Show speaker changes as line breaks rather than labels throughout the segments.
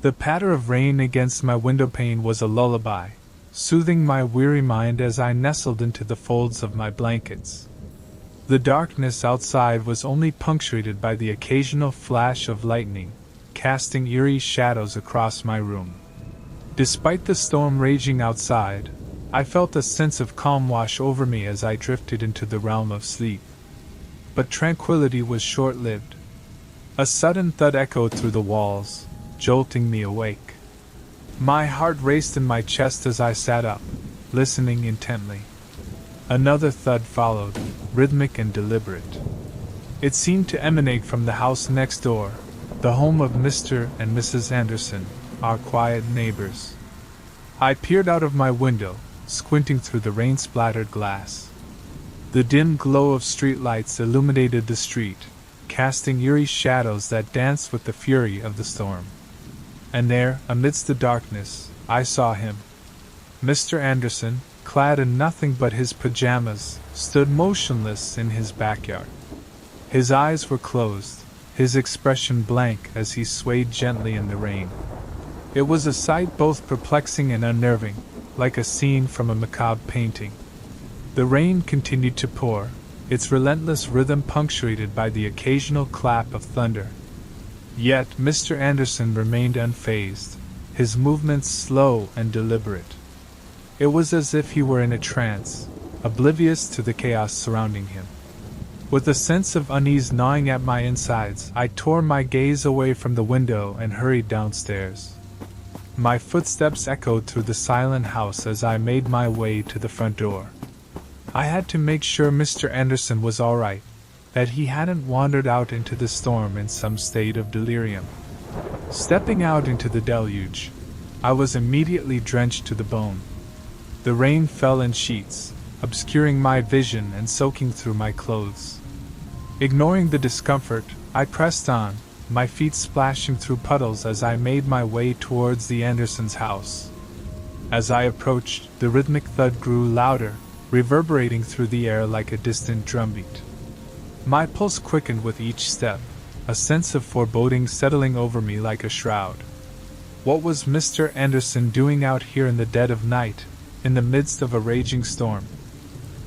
The patter of rain against my windowpane was a lullaby, soothing my weary mind as I nestled into the folds of my blankets. The darkness outside was only punctuated by the occasional flash of lightning, casting eerie shadows across my room. Despite the storm raging outside, I felt a sense of calm wash over me as I drifted into the realm of sleep. But tranquility was short-lived. A sudden thud echoed through the walls, jolting me awake. My heart raced in my chest as I sat up, listening intently. Another thud followed, rhythmic and deliberate. It seemed to emanate from the house next door, the home of Mr. and Mrs. Anderson, our quiet neighbors. I peered out of my window, squinting through the rain-splattered glass. The dim glow of streetlights illuminated the street, casting eerie shadows that danced with the fury of the storm. And there, amidst the darkness, I saw him. Mr. Anderson, clad in nothing but his pajamas, stood motionless in his backyard. His eyes were closed, his expression blank as he swayed gently in the rain. It was a sight both perplexing and unnerving, like a scene from a macabre painting. The rain continued to pour, its relentless rhythm punctuated by the occasional clap of thunder. Yet Mr. Anderson remained unfazed, his movements slow and deliberate. It was as if he were in a trance, oblivious to the chaos surrounding him. With a sense of unease gnawing at my insides, I tore my gaze away from the window and hurried downstairs. My footsteps echoed through the silent house as I made my way to the front door. I had to make sure Mr. Anderson was all right, that he hadn't wandered out into the storm in some state of delirium. Stepping out into the deluge, I was immediately drenched to the bone. The rain fell in sheets, obscuring my vision and soaking through my clothes. Ignoring the discomfort, I pressed on, my feet splashing through puddles as I made my way towards the Andersons' house. As I approached, the rhythmic thud grew louder, reverberating through the air like a distant drumbeat. My pulse quickened with each step, a sense of foreboding settling over me like a shroud. What was Mr. Anderson doing out here in the dead of night, in the midst of a raging storm?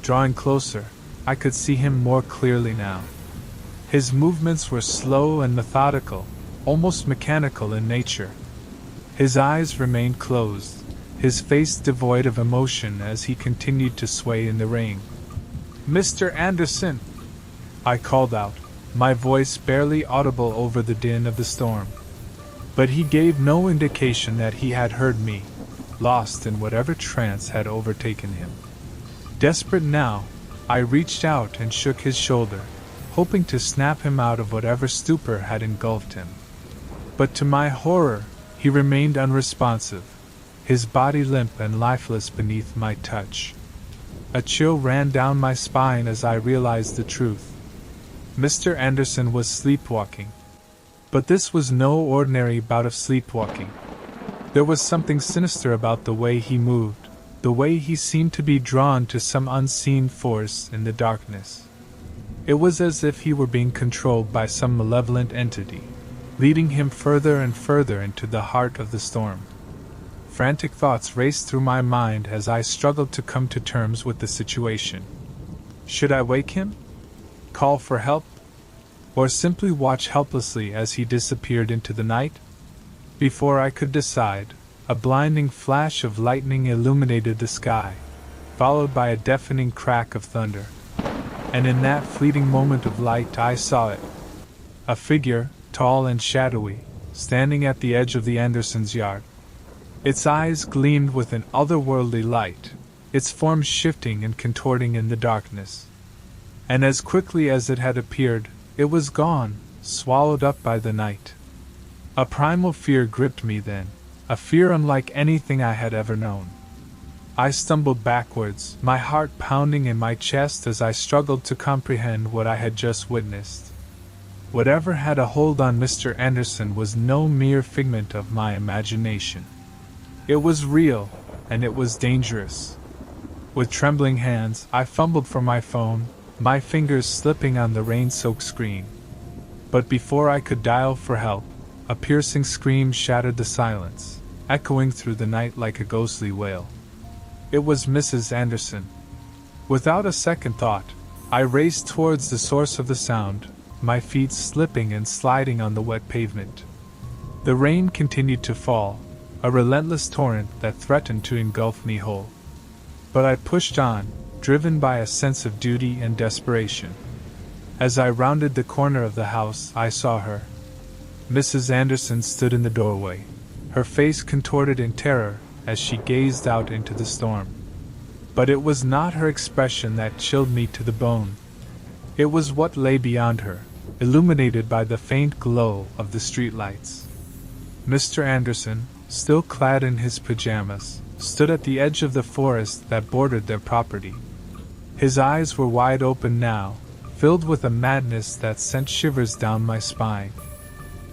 Drawing closer, I could see him more clearly now. His movements were slow and methodical, almost mechanical in nature. His eyes remained closed, his face devoid of emotion as he continued to sway in the rain. "Mr. Anderson!" I called out, my voice barely audible over the din of the storm. But he gave no indication that he had heard me, lost in whatever trance had overtaken him. Desperate now, I reached out and shook his shoulder, hoping to snap him out of whatever stupor had engulfed him. But to my horror, he remained unresponsive, his body limp and lifeless beneath my touch. A chill ran down my spine as I realized the truth. Mr. Anderson was sleepwalking. But this was no ordinary bout of sleepwalking. There was something sinister about the way he moved, the way he seemed to be drawn to some unseen force in the darkness. It was as if he were being controlled by some malevolent entity, leading him further and further into the heart of the storm. Frantic thoughts raced through my mind as I struggled to come to terms with the situation. Should I wake him? Call for help? Or simply watch helplessly as he disappeared into the night? Before I could decide, a blinding flash of lightning illuminated the sky, followed by a deafening crack of thunder. And in that fleeting moment of light I saw it. A figure, tall and shadowy, standing at the edge of the Andersons' yard. Its eyes gleamed with an otherworldly light, its form shifting and contorting in the darkness. And as quickly as it had appeared, it was gone, swallowed up by the night. A primal fear gripped me then, a fear unlike anything I had ever known. I stumbled backwards, my heart pounding in my chest as I struggled to comprehend what I had just witnessed. Whatever had a hold on Mr. Anderson was no mere figment of my imagination. It was real, and it was dangerous. With trembling hands, I fumbled for my phone, my fingers slipping on the rain-soaked screen. But before I could dial for help, A piercing scream shattered the silence, echoing through the night like a ghostly wail. It was Mrs. Anderson. Without a second thought, I raced towards the source of the sound, my feet slipping and sliding on the wet pavement. The rain continued to fall, a relentless torrent that threatened to engulf me whole. But I pushed on, driven by a sense of duty and desperation. As I rounded the corner of the house, I saw her. Mrs. Anderson stood in the doorway, her face contorted in terror as she gazed out into the storm. But it was not her expression that chilled me to the bone. It was what lay beyond her, illuminated by the faint glow of the streetlights. Mr. Anderson, still clad in his pajamas, stood at the edge of the forest that bordered their property. His eyes were wide open now, filled with a madness that sent shivers down my spine.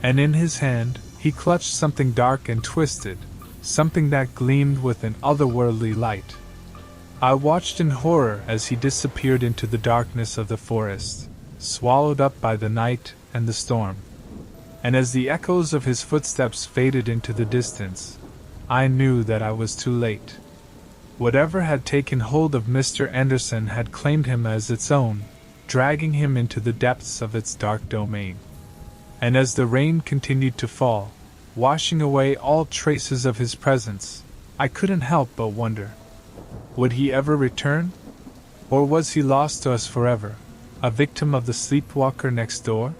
And in his hand, he clutched something dark and twisted, something that gleamed with an otherworldly light. I watched in horror as he disappeared into the darkness of the forest, swallowed up by the night and the storm. And as the echoes of his footsteps faded into the distance, I knew that I was too late. Whatever had taken hold of Mr. Anderson had claimed him as its own, dragging him into the depths of its dark domain. And as the rain continued to fall, washing away all traces of his presence, I couldn't help but wonder. Would he ever return? Or was he lost to us forever, a victim of the sleepwalker next door?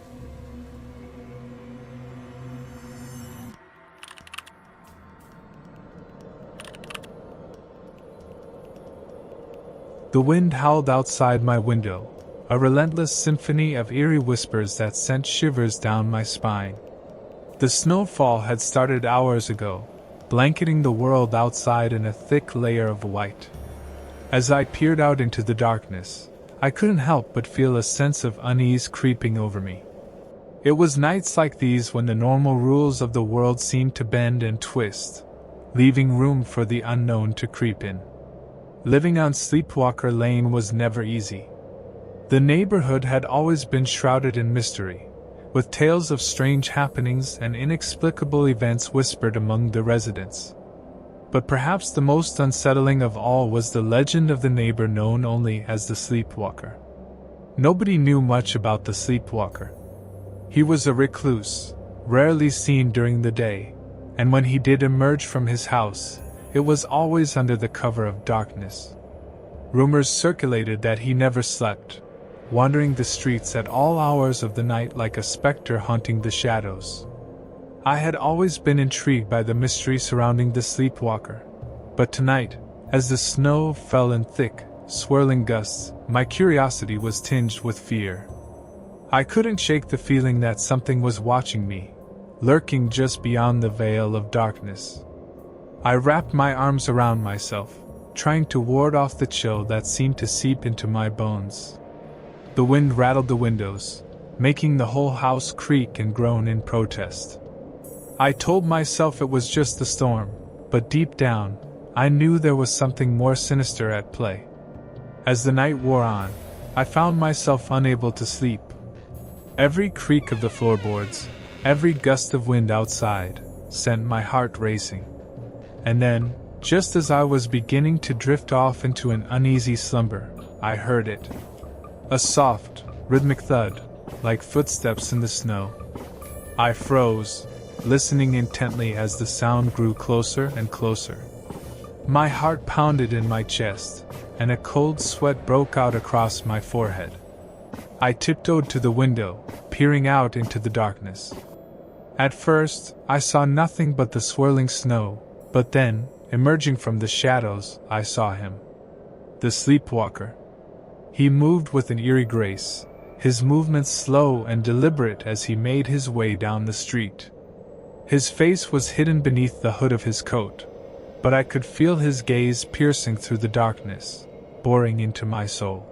The wind howled outside my window, a relentless symphony of eerie whispers that sent shivers down my spine. The snowfall had started hours ago, blanketing the world outside in a thick layer of white. As I peered out into the darkness, I couldn't help but feel a sense of unease creeping over me. It was nights like these when the normal rules of the world seemed to bend and twist, leaving room for the unknown to creep in. Living on Sleepwalker Lane was never easy. The neighborhood had always been shrouded in mystery, with tales of strange happenings and inexplicable events whispered among the residents. But perhaps the most unsettling of all was the legend of the neighbor known only as the Sleepwalker. Nobody knew much about the Sleepwalker. He was a recluse, rarely seen during the day, and when he did emerge from his house, it was always under the cover of darkness. Rumors circulated that he never slept, wandering the streets at all hours of the night like a specter haunting the shadows. I had always been intrigued by the mystery surrounding the Sleepwalker, but tonight, as the snow fell in thick, swirling gusts, my curiosity was tinged with fear. I couldn't shake the feeling that something was watching me, lurking just beyond the veil of darkness. I wrapped my arms around myself, trying to ward off the chill that seemed to seep into my bones. The wind rattled the windows, making the whole house creak and groan in protest. I told myself it was just the storm, but deep down, I knew there was something more sinister at play. As the night wore on, I found myself unable to sleep. Every creak of the floorboards, every gust of wind outside, sent my heart racing. And then, just as I was beginning to drift off into an uneasy slumber, I heard it. A soft, rhythmic thud, like footsteps in the snow. I froze, listening intently as the sound grew closer and closer. My heart pounded in my chest, and a cold sweat broke out across my forehead. I tiptoed to the window, peering out into the darkness. At first, I saw nothing but the swirling snow, but then, emerging from the shadows, I saw him. The Sleepwalker. He moved with an eerie grace, his movements slow and deliberate as he made his way down the street. His face was hidden beneath the hood of his coat, but I could feel his gaze piercing through the darkness, boring into my soul.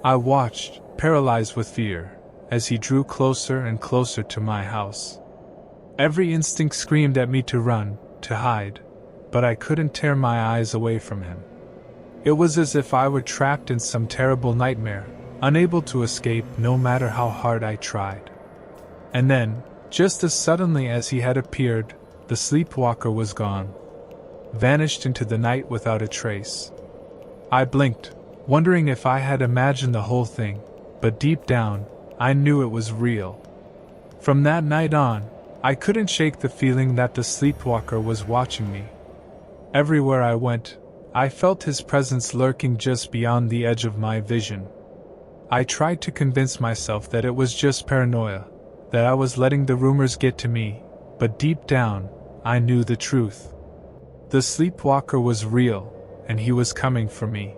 I watched, paralyzed with fear, as he drew closer and closer to my house. Every instinct screamed at me to run, to hide, but I couldn't tear my eyes away from him. It was as if I were trapped in some terrible nightmare, unable to escape no matter how hard I tried. And then, Just as suddenly as he had appeared, the sleepwalker was gone, vanished into the night without a trace. I blinked, wondering if I had imagined the whole thing, but deep down, I knew it was real. From that night on, I couldn't shake the feeling that the sleepwalker was watching me. Everywhere I went, I felt his presence lurking just beyond the edge of my vision. I tried to convince myself that it was just paranoia, that I was letting the rumors get to me, but deep down, I knew the truth. The sleepwalker was real, and he was coming for me.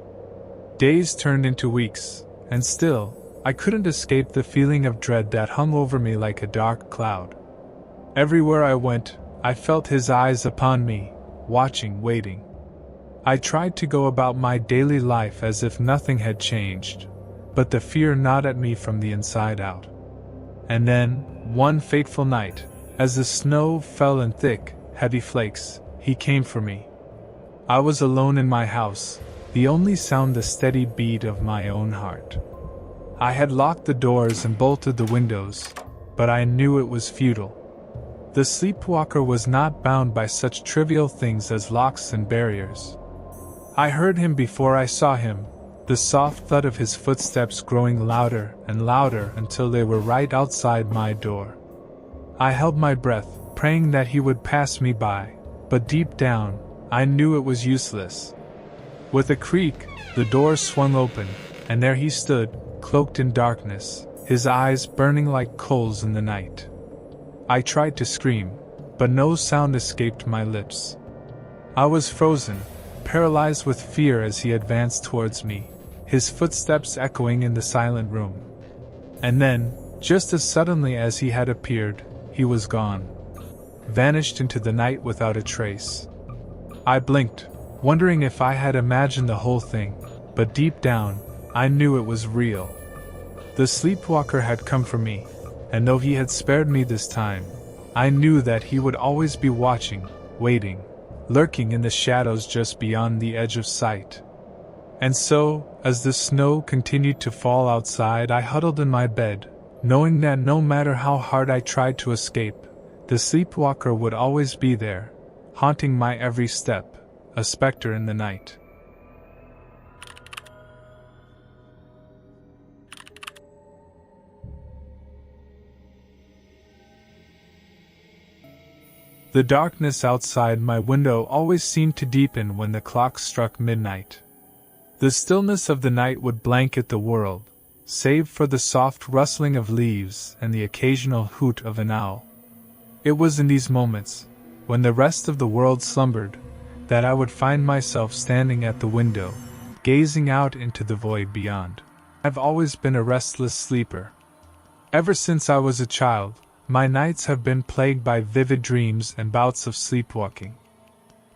Days turned into weeks, and still, I couldn't escape the feeling of dread that hung over me like a dark cloud. Everywhere I went, I felt his eyes upon me, watching, waiting. I tried to go about my daily life as if nothing had changed, but the fear gnawed at me from the inside out. And then, one fateful night, as the snow fell in thick, heavy flakes, he came for me. I was alone in my house, the only sound the steady beat of my own heart. I had locked the doors and bolted the windows, but I knew it was futile. The sleepwalker was not bound by such trivial things as locks and barriers. I heard him before I saw him, the soft thud of his footsteps growing louder and louder until they were right outside my door. I held my breath, praying that he would pass me by, but deep down, I knew it was useless. With a creak, the door swung open, and there he stood, cloaked in darkness, his eyes burning like coals in the night. I tried to scream, but no sound escaped my lips. I was frozen, paralyzed with fear as he advanced towards me, his footsteps echoing in the silent room. And then, just as suddenly as he had appeared, he was gone, vanished into the night without a trace. I blinked, wondering if I had imagined the whole thing, but deep down, I knew it was real. The sleepwalker had come for me, and though he had spared me this time, I knew that he would always be watching, waiting, lurking in the shadows just beyond the edge of sight. And so, as the snow continued to fall outside, I huddled in my bed, knowing that no matter how hard I tried to escape, the sleepwalker would always be there, haunting my every step, a specter in the night. The darkness outside my window always seemed to deepen when the clock struck midnight. The stillness of the night would blanket the world, save for the soft rustling of leaves and the occasional hoot of an owl. It was in these moments, when the rest of the world slumbered, that I would find myself standing at the window, gazing out into the void beyond. I've always been a restless sleeper. Ever since I was a child, my nights have been plagued by vivid dreams and bouts of sleepwalking.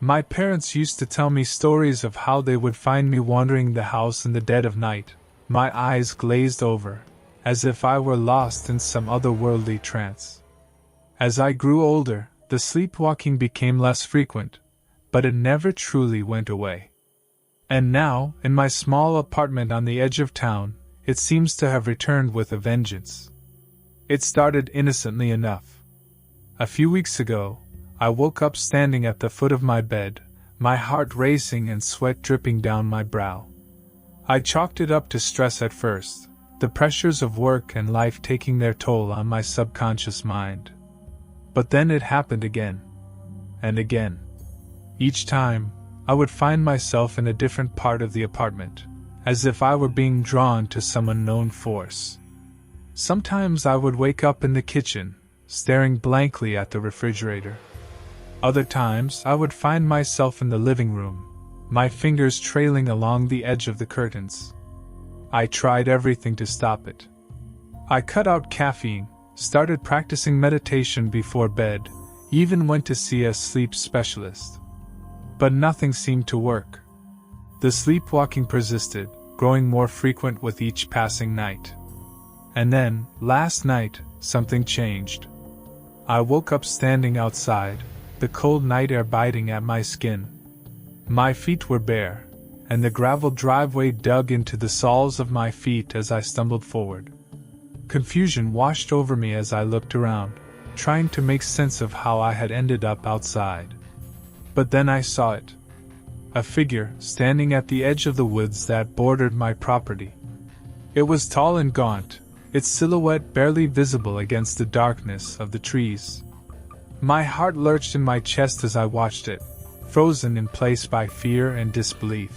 My parents used to tell me stories of how they would find me wandering the house in the dead of night, my eyes glazed over, as if I were lost in some otherworldly trance. As I grew older, the sleepwalking became less frequent, but it never truly went away. And now, in my small apartment on the edge of town, it seems to have returned with a vengeance. It started innocently enough. A few weeks ago, I woke up standing at the foot of my bed, my heart racing and sweat dripping down my brow. I chalked it up to stress at first, the pressures of work and life taking their toll on my subconscious mind. But then it happened again. And again. Each time, I would find myself in a different part of the apartment, as if I were being drawn to some unknown force. Sometimes I would wake up in the kitchen, staring blankly at the refrigerator. Other times I would find myself in the living room, my fingers trailing along the edge of the curtains. I tried everything to stop it. I cut out caffeine, started practicing meditation before bed, even went to see a sleep specialist. But nothing seemed to work. The sleepwalking persisted, growing more frequent with each passing night. And then, last night, something changed. I woke up standing outside, the cold night air biting at my skin. My feet were bare, and the gravel driveway dug into the soles of my feet as I stumbled forward. Confusion washed over me as I looked around, trying to make sense of how I had ended up outside. But then I saw it. A figure standing at the edge of the woods that bordered my property. It was tall and gaunt, its silhouette barely visible against the darkness of the trees. My heart lurched in my chest as I watched it, frozen in place by fear and disbelief.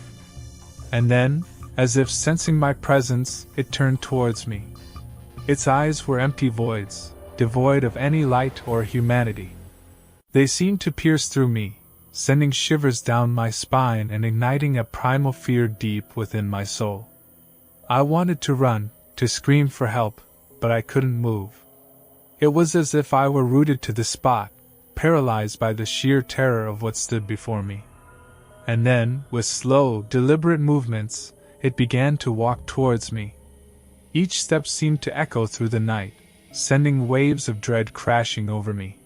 And then, as if sensing my presence, it turned towards me. Its eyes were empty voids, devoid of any light or humanity. They seemed to pierce through me, sending shivers down my spine and igniting a primal fear deep within my soul. I wanted to run, to scream for help, but I couldn't move. It was as if I were rooted to the spot, paralyzed by the sheer terror of what stood before me. And then, with slow, deliberate movements, it began to walk towards me. Each step seemed to echo through the night, sending waves of dread crashing over me.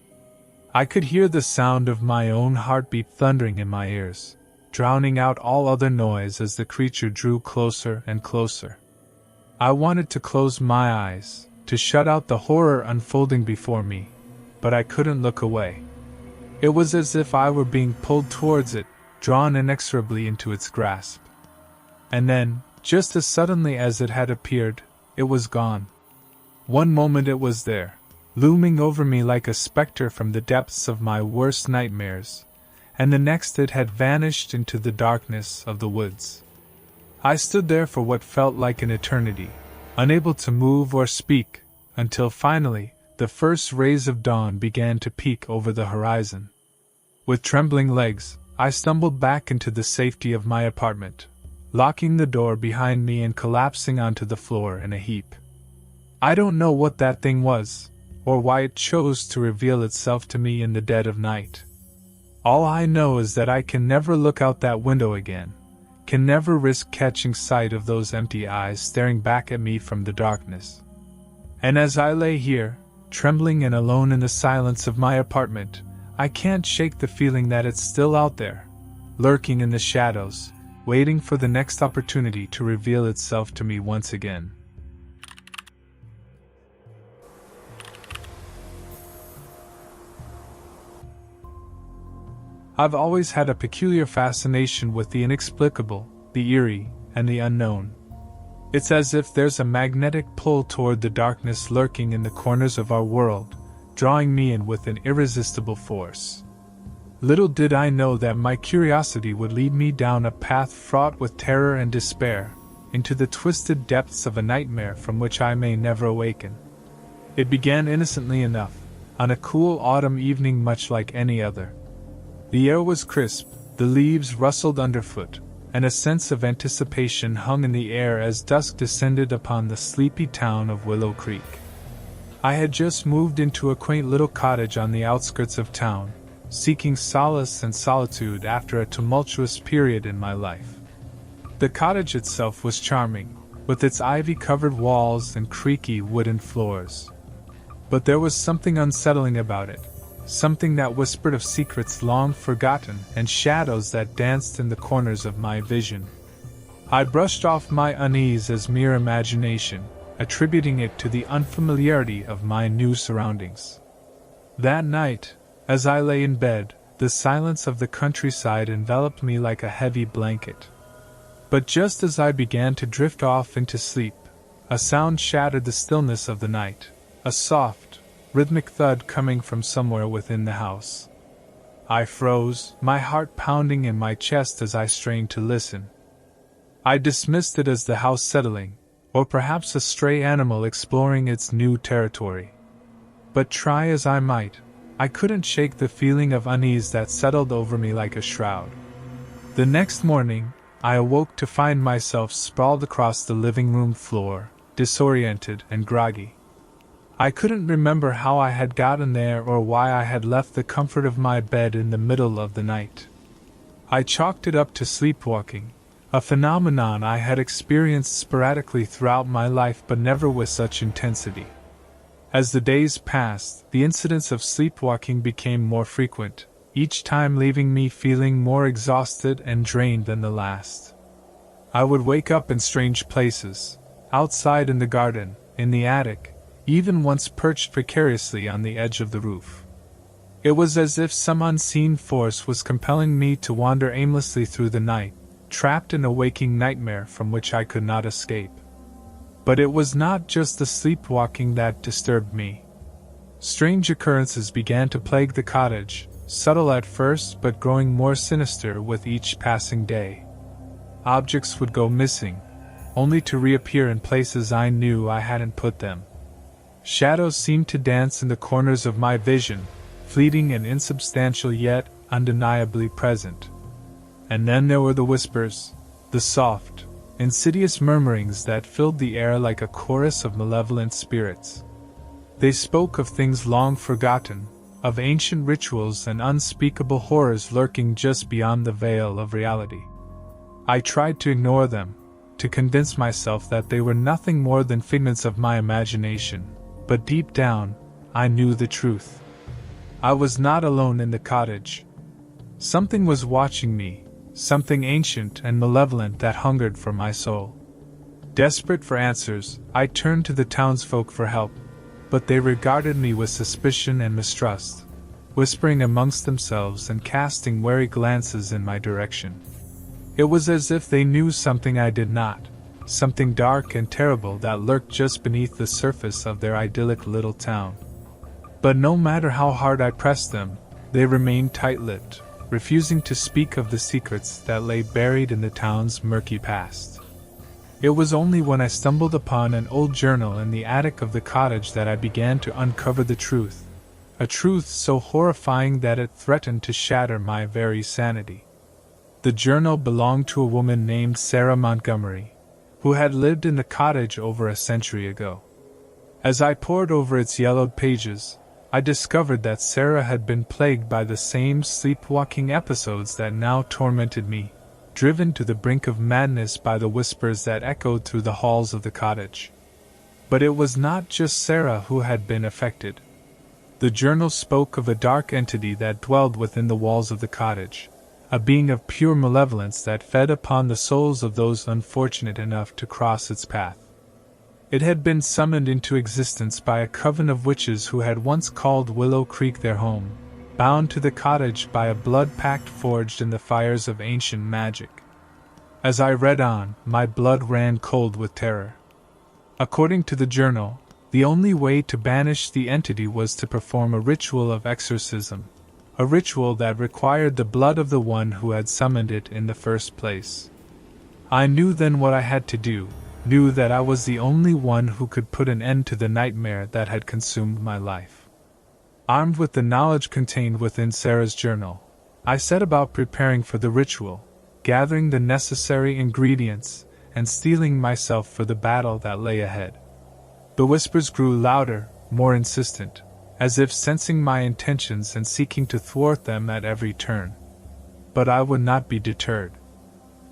I could hear the sound of my own heartbeat thundering in my ears, drowning out all other noise as the creature drew closer and closer. I wanted to close my eyes, to shut out the horror unfolding before me, but I couldn't look away. It was as if I were being pulled towards it, drawn inexorably into its grasp. And then, just as suddenly as it had appeared, it was gone. One moment it was there, looming over me like a specter from the depths of my worst nightmares, and the next it had vanished into the darkness of the woods. I stood there for what felt like an eternity, unable to move or speak, until finally, the first rays of dawn began to peek over the horizon. With trembling legs, I stumbled back into the safety of my apartment, locking the door behind me and collapsing onto the floor in a heap. I don't know what that thing was, or why it chose to reveal itself to me in the dead of night. All I know is that I can never look out that window again, can never risk catching sight of those empty eyes staring back at me from the darkness. And as I lay here, trembling and alone in the silence of my apartment, I can't shake the feeling that it's still out there, lurking in the shadows, waiting for the next opportunity to reveal itself to me once again. I've always had a peculiar fascination with the inexplicable, the eerie, and the unknown. It's as if there's a magnetic pull toward the darkness lurking in the corners of our world, drawing me in with an irresistible force. Little did I know that my curiosity would lead me down a path fraught with terror and despair, into the twisted depths of a nightmare from which I may never awaken. It began innocently enough, on a cool autumn evening much like any other. The air was crisp, the leaves rustled underfoot, and a sense of anticipation hung in the air as dusk descended upon the sleepy town of Willow Creek. I had just moved into a quaint little cottage on the outskirts of town, seeking solace and solitude after a tumultuous period in my life. The cottage itself was charming, with its ivy-covered walls and creaky wooden floors. But there was something unsettling about it, something that whispered of secrets long forgotten and shadows that danced in the corners of my vision. I brushed off my unease as mere imagination, attributing it to the unfamiliarity of my new surroundings. That night, as I lay in bed, the silence of the countryside enveloped me like a heavy blanket. But just as I began to drift off into sleep, a sound shattered the stillness of the night, a soft, rhythmic thud coming from somewhere within the house. I froze, my heart pounding in my chest as I strained to listen. I dismissed it as the house settling, or perhaps a stray animal exploring its new territory. But try as I might, I couldn't shake the feeling of unease that settled over me like a shroud. The next morning, I awoke to find myself sprawled across the living room floor, disoriented and groggy. I couldn't remember how I had gotten there or why I had left the comfort of my bed in the middle of the night. I chalked it up to sleepwalking, a phenomenon I had experienced sporadically throughout my life but never with such intensity. As the days passed, the incidents of sleepwalking became more frequent, each time leaving me feeling more exhausted and drained than the last. I would wake up in strange places, outside in the garden, in the attic, even once perched precariously on the edge of the roof. It was as if some unseen force was compelling me to wander aimlessly through the night, trapped in a waking nightmare from which I could not escape. But it was not just the sleepwalking that disturbed me. Strange occurrences began to plague the cottage, subtle at first but growing more sinister with each passing day. Objects would go missing, only to reappear in places I knew I hadn't put them. Shadows seemed to dance in the corners of my vision, fleeting and insubstantial yet undeniably present. And then there were the whispers, the soft, insidious murmurings that filled the air like a chorus of malevolent spirits. They spoke of things long forgotten, of ancient rituals and unspeakable horrors lurking just beyond the veil of reality. I tried to ignore them, to convince myself that they were nothing more than figments of my imagination, but deep down, I knew the truth. I was not alone in the cottage. Something was watching me, something ancient and malevolent that hungered for my soul. Desperate for answers, I turned to the townsfolk for help, but they regarded me with suspicion and mistrust, whispering amongst themselves and casting wary glances in my direction. It was as if they knew something I did not, something dark and terrible that lurked just beneath the surface of their idyllic little town. But no matter how hard I pressed them, they remained tight-lipped, refusing to speak of the secrets that lay buried in the town's murky past. It was only when I stumbled upon an old journal in the attic of the cottage that I began to uncover the truth, a truth so horrifying that it threatened to shatter my very sanity. The journal belonged to a woman named Sarah Montgomery, who had lived in the cottage over a century ago. As I pored over its yellowed pages, I discovered that Sarah had been plagued by the same sleepwalking episodes that now tormented me, driven to the brink of madness by the whispers that echoed through the halls of the cottage. But it was not just Sarah who had been affected. The journal spoke of a dark entity that dwelled within the walls of the cottage, a being of pure malevolence that fed upon the souls of those unfortunate enough to cross its path. It had been summoned into existence by a coven of witches who had once called Willow Creek their home, bound to the cottage by a blood pact forged in the fires of ancient magic. As I read on, my blood ran cold with terror. According to the journal, the only way to banish the entity was to perform a ritual of exorcism, a ritual that required the blood of the one who had summoned it in the first place. I knew then what I had to do, knew that I was the only one who could put an end to the nightmare that had consumed my life. Armed with the knowledge contained within Sarah's journal, I set about preparing for the ritual, gathering the necessary ingredients, and steeling myself for the battle that lay ahead. The whispers grew louder, more insistent, as if sensing my intentions and seeking to thwart them at every turn. But I would not be deterred.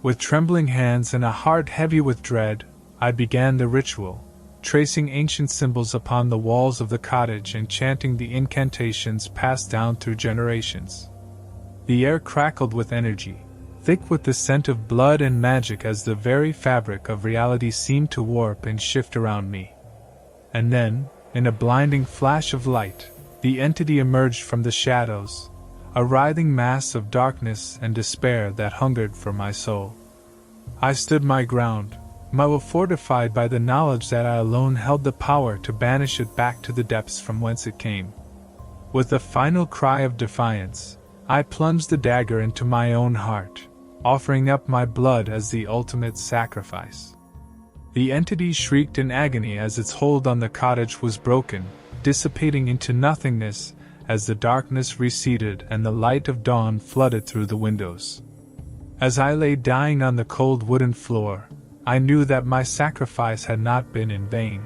With trembling hands and a heart heavy with dread, I began the ritual, tracing ancient symbols upon the walls of the cottage and chanting the incantations passed down through generations. The air crackled with energy, thick with the scent of blood and magic as the very fabric of reality seemed to warp and shift around me. And then, in a blinding flash of light, the entity emerged from the shadows, a writhing mass of darkness and despair that hungered for my soul. I stood my ground, my will fortified by the knowledge that I alone held the power to banish it back to the depths from whence it came. With a final cry of defiance, I plunged the dagger into my own heart, offering up my blood as the ultimate sacrifice. The entity shrieked in agony as its hold on the cottage was broken, dissipating into nothingness as the darkness receded and the light of dawn flooded through the windows. As I lay dying on the cold wooden floor, I knew that my sacrifice had not been in vain.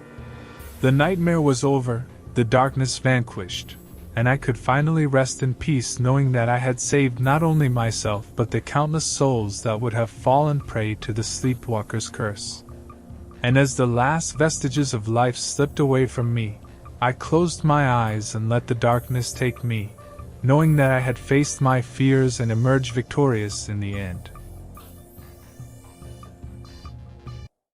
The nightmare was over, the darkness vanquished, and I could finally rest in peace knowing that I had saved not only myself but the countless souls that would have fallen prey to the sleepwalker's curse. And as the last vestiges of life slipped away from me, I closed my eyes and let the darkness take me, knowing that I had faced my fears and emerged victorious in the end.